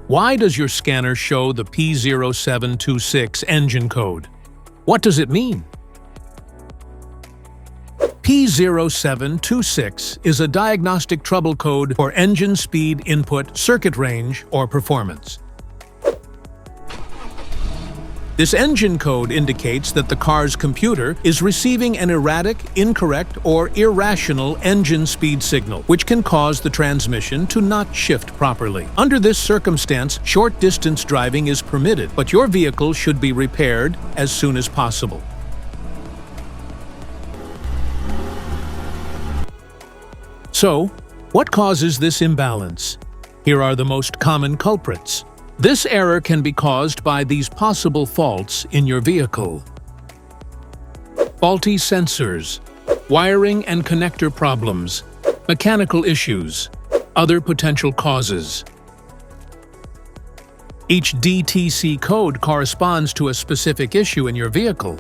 Why does your scanner show the P0726 engine code? What does it mean? P0726 is a diagnostic trouble code for engine speed input, circuit range, or performance. This engine code indicates that the car's computer is receiving an erratic, incorrect, or irrational engine speed signal, which can cause the transmission to not shift properly. Under this circumstance, short-distance driving is permitted, but your vehicle should be repaired as soon as possible. So, what causes this imbalance? Here are the most common culprits. This error can be caused by these possible faults in your vehicle: faulty sensors, wiring and connector problems, mechanical issues, other potential causes. Each DTC code corresponds to a specific issue in your vehicle.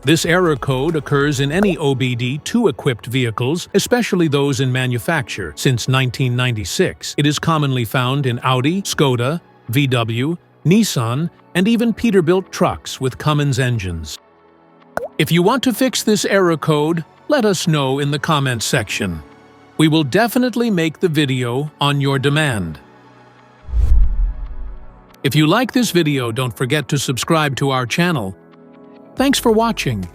This error code occurs in any OBD2-equipped vehicles, especially those in manufacture. Since 1996, it is commonly found in Audi, Skoda, VW, Nissan, and even Peterbilt trucks with Cummins engines. If you want to fix this error code, let us know in the comments section. We will definitely make the video on your demand. If you like this video, don't forget to subscribe to our channel. Thanks for watching.